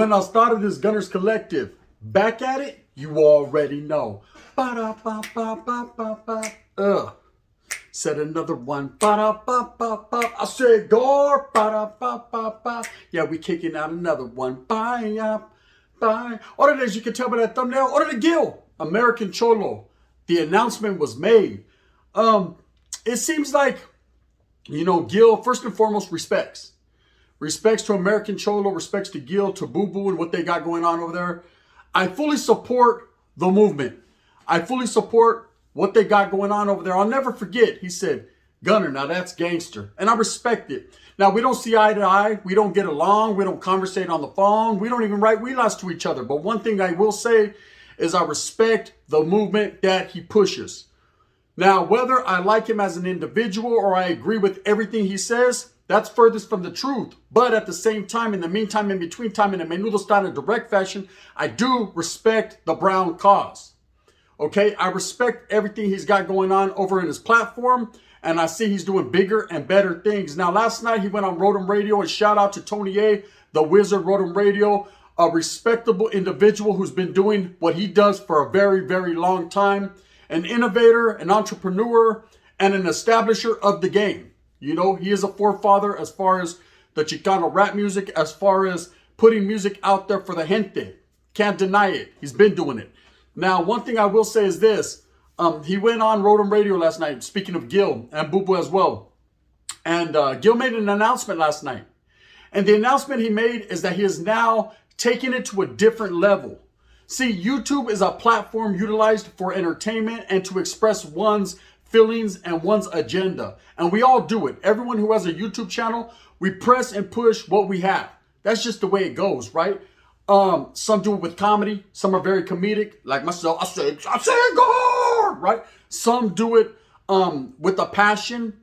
Buenas tardes, Gunners Collective. Back at it? You already know. Ba-da-ba-ba-ba-ba-ba. Said another one. Ba-da-ba-ba-ba. I said gore. Ba-da-ba-ba-ba. Yeah, we kicking out another one. Bye up. Bye. Order it, as you can tell by that thumbnail. Order the Gil. American Cholo. The announcement was made. It seems like, Gil, first and foremost, respects. Respects to American Cholo, respects to Gil, to Boo Boo and what they got going on over there. I fully support the movement. I fully support what they got going on over there. I'll never forget, he said, Gunner, now that's gangster. And I respect it. Now, we don't see eye to eye. We don't get along. We don't conversate on the phone. We don't even write wheelhouse to each other. But one thing I will say is I respect the movement that he pushes. Now, whether I like him as an individual or I agree with everything he says, that's furthest from the truth. But at the same time, in the meantime, in between time, in a menudo style and direct fashion, I do respect the brown cause. Okay, I respect everything he's got going on over in his platform, and I see he's doing bigger and better things. Now, last night he went on Rodham Radio, and shout out to Tony A, the wizard Rodham Radio, a respectable individual who's been doing what he does for a very, very long time, an innovator, an entrepreneur, and an establisher of the game. You know, he is a forefather as far as the Chicano rap music, as far as putting music out there for the gente. Can't deny it. He's been doing it. Now, one thing I will say is this. He went on Rodham Radio last night, speaking of Gil and Boo Boo as well. And Gil made an announcement last night. And the announcement he made is that he is now taking it to a different level. See, YouTube is a platform utilized for entertainment and to express one's feelings and one's agenda. And we all do it. Everyone who has a YouTube channel, we press and push what we have. That's just the way it goes, right? Some do it with comedy. Some are very comedic, like myself. I say God, right? Some do it with a passion.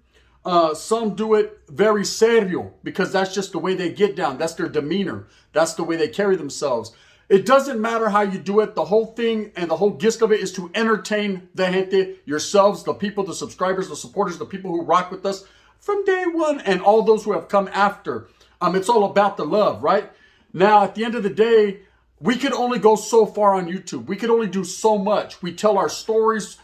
Some do it very serio because that's just the way they get down. That's their demeanor. That's the way they carry themselves. It doesn't matter how you do it. The whole thing and the whole gist of it is to entertain the gente, yourselves, the people, the subscribers, the supporters, the people who rock with us from day one, and all those who have come after. It's all about the love, right? Now, at the end of the day, we can only go so far on YouTube. We can only do so much. We tell our stories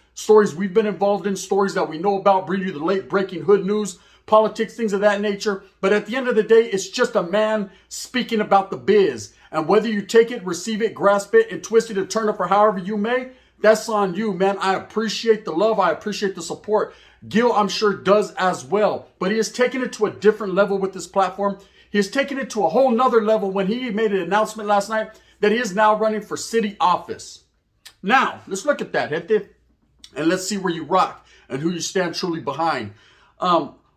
we've been involved in, stories that we know about, bring you the late breaking hood news, politics, things of that nature. But at the end of the day, it's just a man speaking about the biz. And whether you take it, receive it, grasp it, and twist it and turn it for however you may, that's on you, man. I appreciate the love. I appreciate the support. Gil, I'm sure, does as well. But he has taken it to a different level with this platform. He has taken it to a whole nother level when he made an announcement last night that he is now running for city office. Now, let's look at that, gente, and let's see where you rock and who you stand truly behind.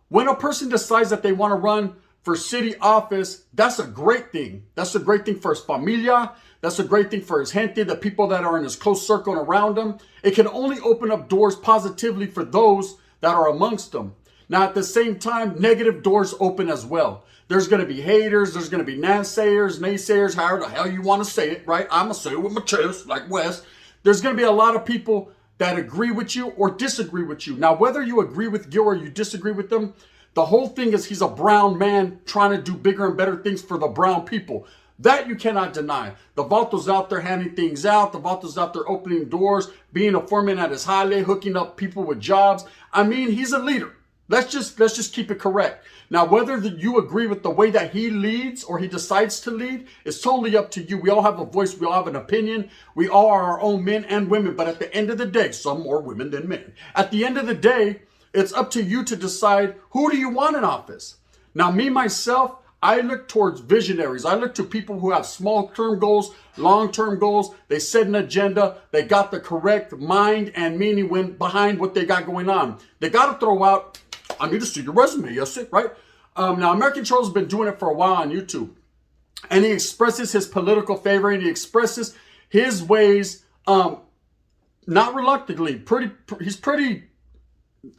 When a person decides that they want to run for city office, that's a great thing. That's a great thing for his familia. That's a great thing for his gente, the people that are in his close circle and around him. It can only open up doors positively for those that are amongst them. Now, at the same time, negative doors open as well. There's going to be haters. There's going to be naysayers, however the hell you want to say it, right? I'm going to say it with my chest, like Wes. There's going to be a lot of people that agree with you or disagree with you. Now, whether you agree with Gil or you disagree with them, the whole thing is he's a brown man trying to do bigger and better things for the brown people. That you cannot deny. The Vatos out there handing things out. The Vatos out there opening doors, being a foreman at his jale, hooking up people with jobs. I mean, he's a leader. Let's just keep it correct. Now, whether you agree with the way that he leads or he decides to lead, it's totally up to you. We all have a voice. We all have an opinion. We all are our own men and women. But at the end of the day, some more women than men. At the end of the day, it's up to you to decide who do you want in office. Now, me, myself, I look towards visionaries. I look to people who have small-term goals, long-term goals. They set an agenda. They got the correct mind and meaning behind what they got going on. They got to throw out, I need to see your resume, yes, right? Now, American Cholo's been doing it for a while on YouTube. And he expresses his political favor and he expresses his ways, not reluctantly.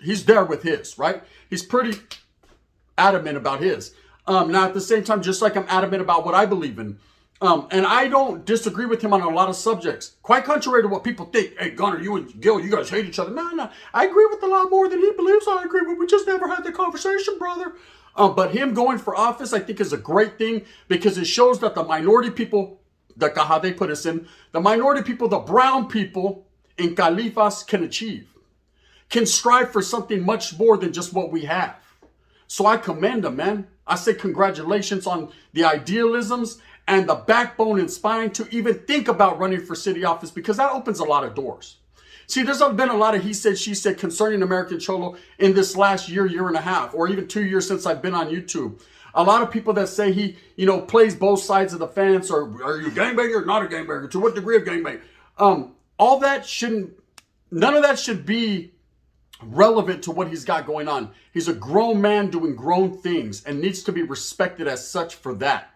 He's there with his, right? He's pretty adamant about his. Now, at the same time, just like I'm adamant about what I believe in, And I don't disagree with him on a lot of subjects. Quite contrary to what people think. Hey, Gunner, you and Gil, you guys hate each other. No. I agree with a lot more than he believes I agree with. We just never had the conversation, brother. But him going for office, I think, is a great thing because it shows that the minority people, the caja they put us in, the minority people, the brown people in Califas can achieve, can strive for something much more than just what we have. So I commend him, man. I say congratulations on the idealisms and the backbone and spine to even think about running for city office, because that opens a lot of doors. See, there's been a lot of he said, she said concerning American Cholo in this last year, year and a half, or even 2 years since I've been on YouTube. A lot of people that say he, plays both sides of the fence, or are you a gangbanger or not a gangbanger? To what degree of gangbang? All that none of that should be relevant to what he's got going on. He's a grown man doing grown things and needs to be respected as such for that.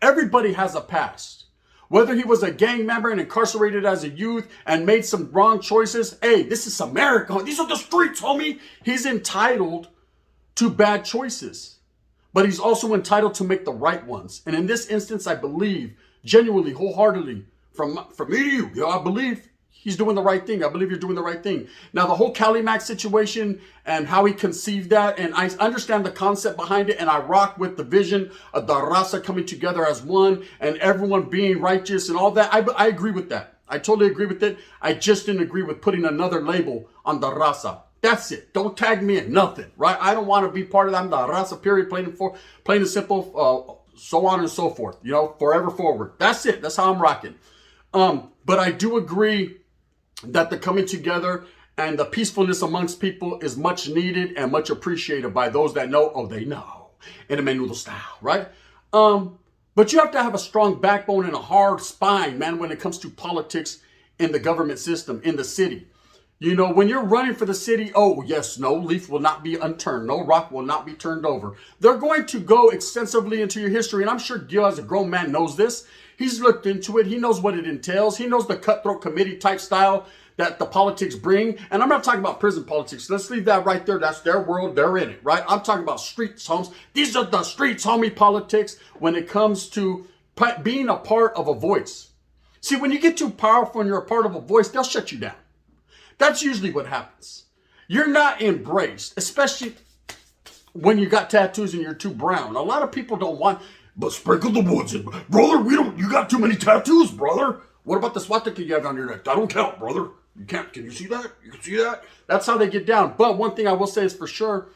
Everybody has a past. Whether he was a gang member and incarcerated as a youth and made some wrong choices, hey, this is America. These are the streets, homie. He's entitled to bad choices, but he's also entitled to make the right ones. And in this instance, I believe, genuinely, wholeheartedly, from me to you, I believe he's doing the right thing. I believe you're doing the right thing. Now, the whole Cali Max situation and how he conceived that, and I understand the concept behind it, and I rock with the vision of the raza coming together as one and everyone being righteous and all that. I agree with that. I totally agree with it. I just didn't agree with putting another label on the raza. That's it. Don't tag me in nothing, right? I don't want to be part of that. I'm the raza, period, plain and simple, so on and so forth, forever forward. That's it. That's how I'm rocking. But I do agree that the coming together and the peacefulness amongst people is much needed and much appreciated by those that know. Oh, they know, in a menudo style, right? But you have to have a strong backbone and a hard spine, man, when it comes to politics in the government system, in the city. When you're running for the city, oh, yes, no leaf will not be unturned. No rock will not be turned over. They're going to go extensively into your history. And I'm sure Gil, as a grown man, knows this. He's looked into it. He knows what it entails. He knows the cutthroat committee type style that the politics bring. And I'm not talking about prison politics. Let's leave that right there. That's their world. They're in it, right? I'm talking about streets, homes. These are the streets, homie, politics when it comes to being a part of a voice. See, when you get too powerful and you're a part of a voice, they'll shut you down. That's usually what happens. You're not embraced, especially when you got tattoos and you're too brown. A lot of people don't want, but sprinkle the woods in. Brother, you got too many tattoos, brother. What about the swastika you have on your neck? That don't count, brother. You can't, can you see that? You can see that? That's how they get down. But one thing I will say is for sure,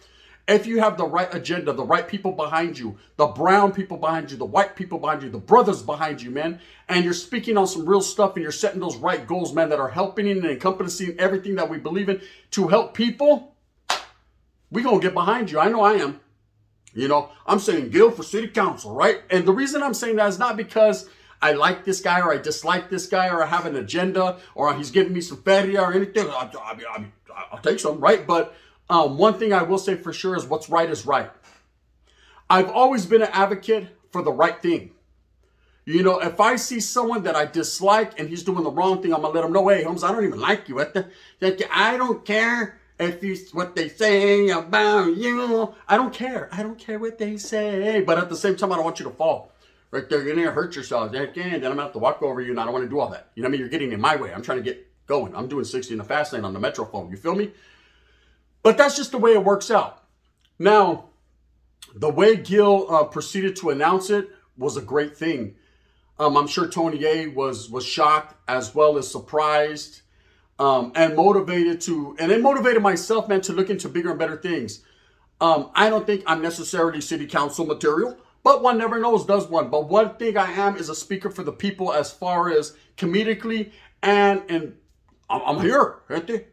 if you have the right agenda, the right people behind you, the brown people behind you, the white people behind you, the brothers behind you, man, and you're speaking on some real stuff and you're setting those right goals, man, that are helping and encompassing everything that we believe in to help people, we're going to get behind you. I know I am. I'm saying Gil for city council, right? And the reason I'm saying that is not because I like this guy or I dislike this guy or I have an agenda or he's giving me some feria or anything. I'll take some, right? But one thing I will say for sure is what's right is right. I've always been an advocate for the right thing. If I see someone that I dislike and he's doing the wrong thing, I'm going to let him know, hey, Holmes, I don't even like you. I don't care if it's what they say about you. I don't care. I don't care what they say. But at the same time, I don't want you to fall. Right there, you're going to hurt yourself. Then I'm going to have to walk over you and I don't want to do all that. You're getting in my way. I'm trying to get going. I'm doing 60 in the fast lane on the Metro phone. You feel me? But that's just the way it works out. Now, the way Gil proceeded to announce it was a great thing. I'm sure Tony A was shocked as well as surprised and motivated and it motivated myself, man, to look into bigger and better things. I don't think I'm necessarily city council material, but one never knows, does one? But one thing I am is a speaker for the people as far as comedically and I'm here.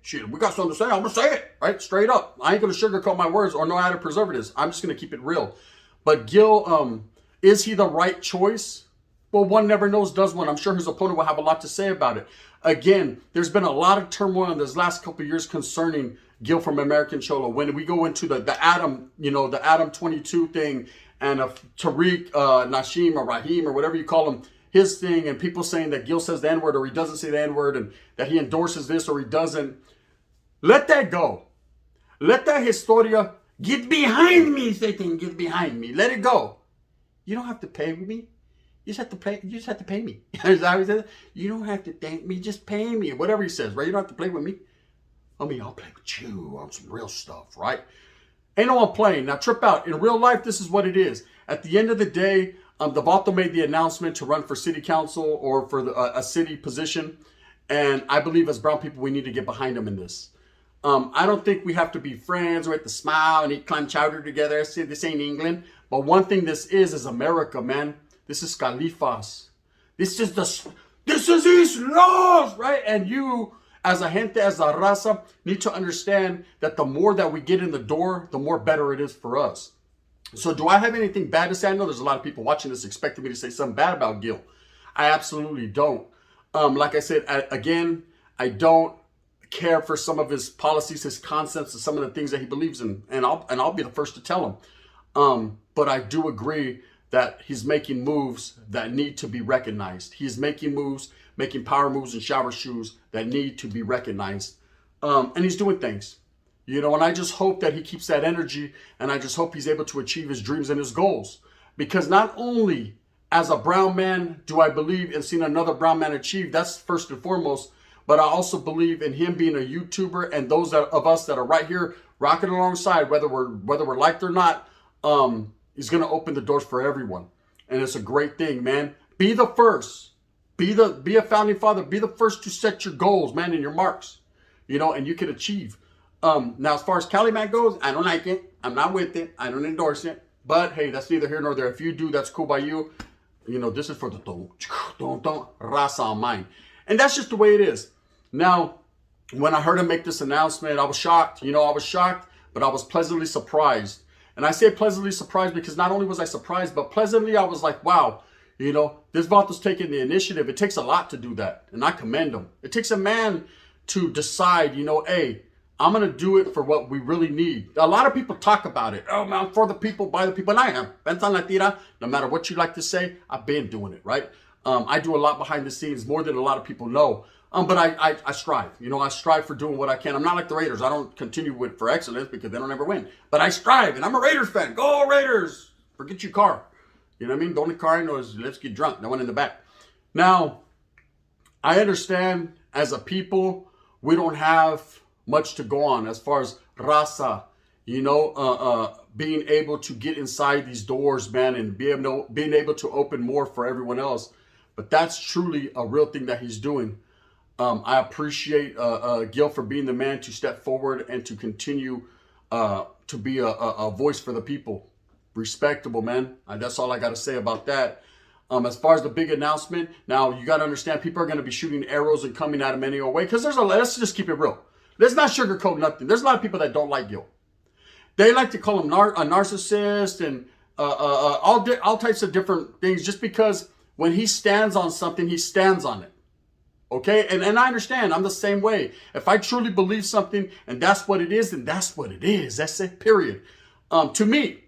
Shit, we got something to say. I'm going to say it, right? Straight up. I ain't going to sugarcoat my words or no added preservatives. I'm just going to keep it real. But Gil, is he the right choice? Well, one never knows, does one? I'm sure his opponent will have a lot to say about it. Again, there's been a lot of turmoil in this last couple of years concerning Gil from American Cholo. When we go into the Adam, the Adam 22 thing and Tariq, Nashim or Raheem or whatever you call him, his thing, and people saying that Gil says the N-word or he doesn't say the N-word and that he endorses this or he doesn't. Let that go. Let that historia get behind me, Satan, get behind me. Let it go. You don't have to pay with me. You just have to play. You just have to pay me. Is that how he says it? You don't have to thank me. Just pay me. Whatever he says, right? You don't have to play with me. I mean, I'll play with you on some real stuff, right? Ain't no one playing. Now, trip out. In real life, this is what it is. At the end of the day, the Vato made the announcement to run for city council or for a city position. And I believe as brown people, we need to get behind him in this. I don't think we have to be friends. We have to smile and eat clam chowder together. See, this ain't England. But one thing this is America, man. This is Califas. This is East Los, right? And you, as a gente, as a raza, need to understand that the more that we get in the door, the more better it is for us. So do I have anything bad to say? I know there's a lot of people watching this expecting me to say something bad about Gil. I absolutely don't. Like I said, again, I don't care for some of his policies, his concepts, and some of the things that he believes in. And I'll be the first to tell him. But I do agree that he's making moves that need to be recognized. He's making moves, making power moves and shower shoes that need to be recognized. And he's doing things, you know, and I just hope that he keeps that energy, and I just hope he's able to achieve his dreams and his goals. Because not only as a brown man do I believe in seeing another brown man achieve, that's first and foremost, but I also believe in him being a YouTuber, and those of us that are right here rocking alongside, whether we're liked or not, he's going to open the doors for everyone. And it's a great thing, man. Be the first. Be a founding father. Be the first to set your goals, man, and your marks, you know, and you can achieve. Now, as far as Cali man goes, I don't like it. I'm not with it. I don't endorse it. But hey, that's neither here nor there. If you do, that's cool by you. You know, this is for the don't raza on mine. And that's just the way it is. Now, when I heard him make this announcement, I was shocked. You know, I was shocked, but I was pleasantly surprised. And I say pleasantly surprised because not only was I surprised, but pleasantly I was like, wow, you know, this Vato's taking the initiative. It takes a lot to do that. And I commend him. It takes a man to decide, you know, hey, I'm going to do it for what we really need. A lot of people talk about it. Oh, man, for the people, by the people. And I am. Pensan la tira. No matter what you like to say, I've been doing it, right? I do a lot behind the scenes, more than a lot of people know. But I strive. You know, I strive for doing what I can. I'm not like the Raiders. I don't continue for excellence because they don't ever win. But I strive, and I'm a Raiders fan. Go Raiders! Forget your car. You know what I mean? The only car I know is let's get drunk. No one in the back. Now, I understand as a people, we don't have much to go on as far as raza, you know, being able to get inside these doors, man, and being able to open more for everyone else. But that's truly a real thing that he's doing. I appreciate Gil for being the man to step forward and to continue to be a voice for the people. Respectable, man. That's all I got to say about that. As far as the big announcement, now you got to understand people are going to be shooting arrows and coming at him any way because let's just keep it real. Let's not sugarcoat nothing. There's a lot of people that don't like Gil. They like to call him a narcissist and all types of different things just because when he stands on something, he stands on it. Okay? And I understand. I'm the same way. If I truly believe something and that's what it is, then that's what it is. That's it, period. To me.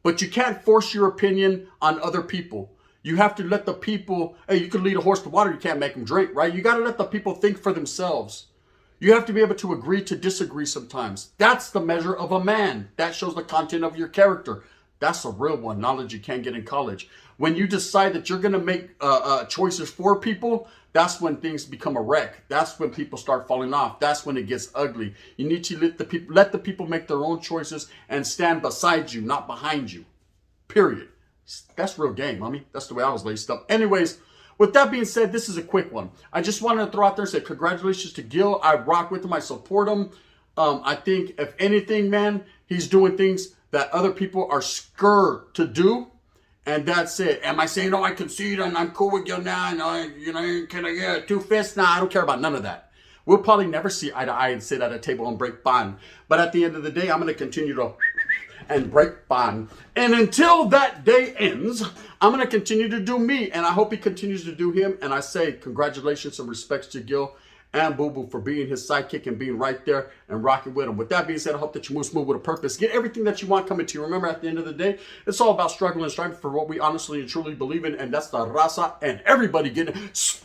But you can't force your opinion on other people. You have to let the people, hey, you can lead a horse to water, you can't make them drink, right? You got to let the people think for themselves. You have to be able to agree to disagree sometimes. That's the measure of a man. That shows the content of your character. That's a real one, knowledge you can't get in college. When you decide that you're going to make choices for people, that's when things become a wreck. That's when people start falling off. That's when it gets ugly. You need to let the people make their own choices and stand beside you, not behind you. Period. That's real game, homie. That's the way I was laced up. Anyways, with that being said, this is a quick one. I just wanted to throw out there and say congratulations to Gil. I rock with him. I support him. I think if anything, man, he's doing things that other people are scared to do. And that's it. Am I saying, oh, I concede and I'm cool with you now? And can I get 2 fists? Nah, I don't care about none of that. We'll probably never see eye to eye and sit at a table and break bond. But at the end of the day, I'm going to continue to and break bond. And until that day ends, I'm going to continue to do me. And I hope he continues to do him. And I say congratulations and respects to Gil and Boo Boo for being his sidekick and being right there and rocking with him. With that being said, I hope that you move smooth with a purpose. Get everything that you want coming to you. Remember, at the end of the day, it's all about struggling and striving for what we honestly and truly believe in. And that's the raza and everybody getting it.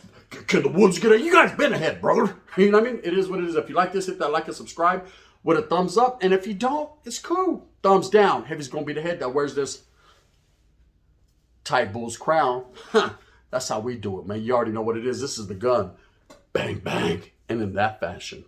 Can the wolves get it? You guys been ahead, brother. You know what I mean? It is what it is. If you like this, hit that like and subscribe with a thumbs up. And if you don't, it's cool. Thumbs down. Heavy's going to be the head that wears this. Tight bull's crown. Huh. That's how we do it, man. You already know what it is. This is the gun. Bang, bang. And in that fashion.